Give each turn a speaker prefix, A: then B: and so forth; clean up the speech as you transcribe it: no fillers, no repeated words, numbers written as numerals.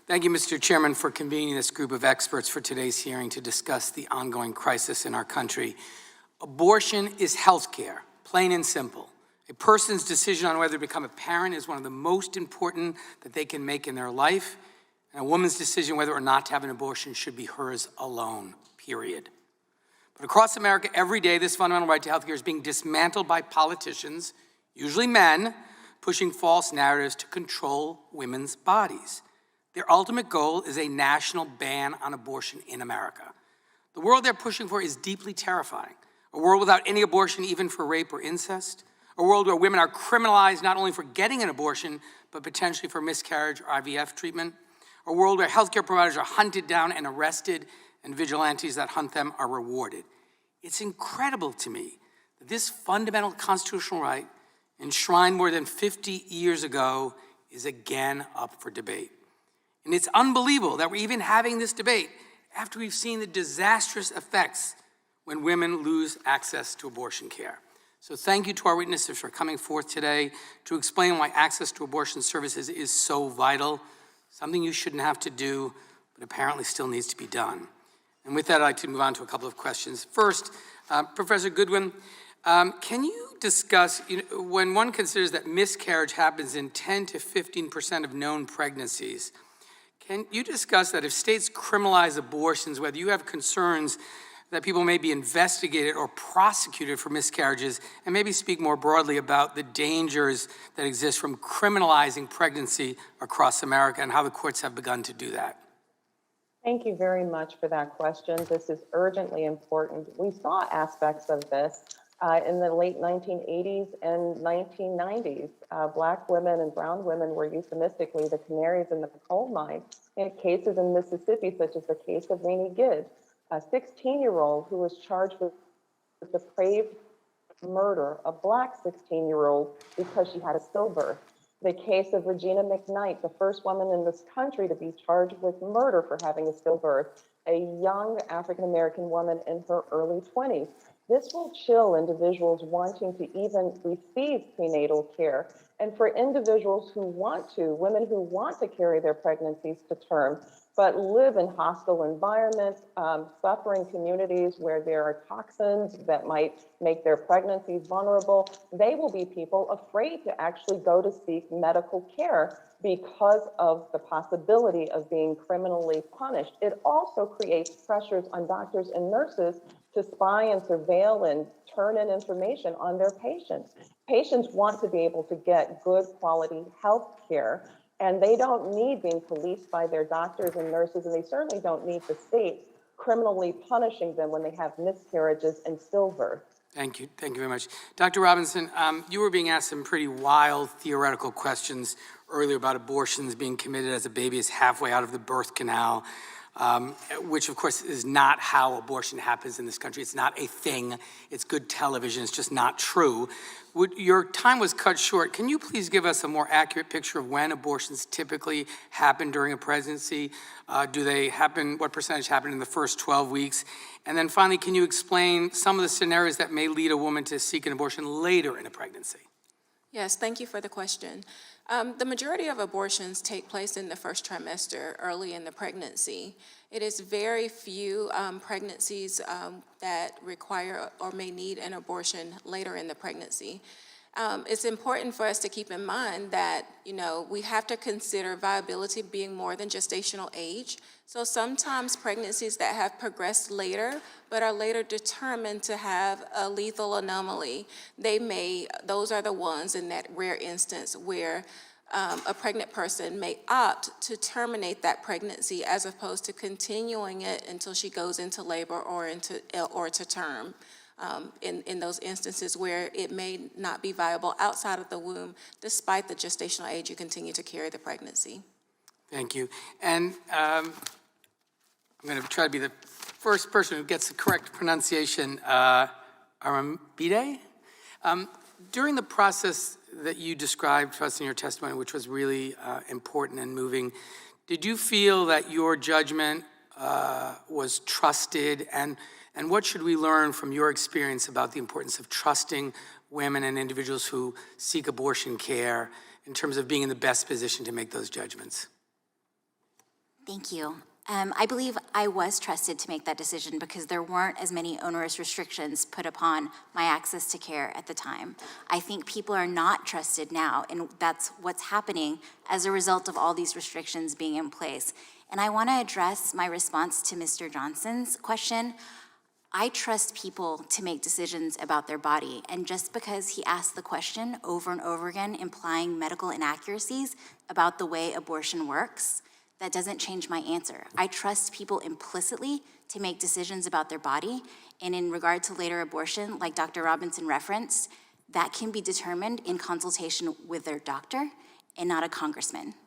A: Thank you, Mr. Chairman, for convening this group of experts for today's hearing to discuss the ongoing crisis in our country. Abortion is health care, plain and simple. A person's decision on whether to become a parent is one of the most important that they can make in their life, and a woman's decision whether or not to have an abortion should be hers alone, period. But across America, every day, this fundamental right to health care is being dismantled by politicians, usually men, pushing false narratives to control women's bodies. Their ultimate goal is a national ban on abortion in America. The world they're pushing for is deeply terrifying. A world without any abortion, even for rape or incest. A world where women are criminalized not only for getting an abortion, but potentially for miscarriage or IVF treatment. A world where healthcare providers are hunted down and arrested, and vigilantes that hunt them are rewarded. It's incredible to me that this fundamental constitutional right, enshrined more than 50 years ago, is again up for debate. And it's unbelievable that we're even having this debate after we've seen the disastrous effects when women lose access to abortion care. So thank you to our witnesses for coming forth today to explain why access to abortion services is so vital, something you shouldn't have to do, but apparently still needs to be done. And with that, I'd like to move on to a couple of questions. First, Professor Goodwin, can you discuss, when one considers that miscarriage happens in 10 to 15% of known pregnancies, can you discuss that if states criminalize abortions, whether you have concerns that people may be investigated or prosecuted for miscarriages, and maybe speak more broadly about the dangers that exist from criminalizing pregnancy across America and how the courts have begun to do that?
B: Thank you very much for that question. This is urgently important. We saw aspects of this in the late 1980s and 1990s. Black women and brown women were euphemistically the canaries in the coal mine in cases in Mississippi, such as the case of Rainey Gibbs, a 16-year-old who was charged with the depraved murder of Black 16-year-old because she had a stillbirth. The case of Regina McKnight, the first woman in this country to be charged with murder for having a stillbirth, a young African-American woman in her early 20s. This will chill individuals wanting to even receive prenatal care. And for individuals who want to, women who want to carry their pregnancies to term, but live in hostile environments, suffering communities where there are toxins that might make their pregnancies vulnerable, they will be people afraid to actually go to seek medical care because of the possibility of being criminally punished. It also creates pressures on doctors and nurses to spy and surveil and turn in information on their patients. Patients want to be able to get good quality health care, and they don't need being policed by their doctors and nurses, and they certainly don't need the state criminally punishing them when they have miscarriages and stillbirth.
A: Thank you very much. Dr. Robinson, you were being asked some pretty wild theoretical questions earlier about abortions being committed as a baby is halfway out of the birth canal, which of course is not how abortion happens in this country. It's not a thing. It's good television. It's just not true. Your time was cut short. Can you please give us a more accurate picture of when abortions typically happen during a pregnancy? Do they happen, what percentage happen in the first 12 weeks? And then finally, can you explain some of the scenarios that may lead a woman to seek an abortion later in a pregnancy?
C: Yes, thank you for the question. The majority of abortions take place in the first trimester, early in the pregnancy. It is very few pregnancies that require or may need an abortion later in the pregnancy. It's important for us to keep in mind that, we have to consider viability being more than gestational age. So sometimes pregnancies that have progressed later, but are later determined to have a lethal anomaly, those are the ones in that rare instance where a pregnant person may opt to terminate that pregnancy as opposed to continuing it until she goes into labor or to term. In those instances where it may not be viable outside of the womb, despite the gestational age, you continue to carry the pregnancy.
A: Thank you. And I'm going to try to be the first person who gets the correct pronunciation, Arrambide. During the process that you described to us in your testimony, which was really important and moving, did you feel that your judgment was trusted? And what should we learn from your experience about the importance of trusting women and individuals who seek abortion care in terms of being in the best position to make those judgments?
D: Thank you. I believe I was trusted to make that decision because there weren't as many onerous restrictions put upon my access to care at the time. I think people are not trusted now, and that's what's happening as a result of all these restrictions being in place. And I want to address my response to Mr. Johnson's question. I trust people to make decisions about their body, and just because he asked the question over and over again, implying medical inaccuracies about the way abortion works, that doesn't change my answer. I trust people implicitly to make decisions about their body, and in regard to later abortion, like Dr. Robinson referenced, that can be determined in consultation with their doctor and not a congressman.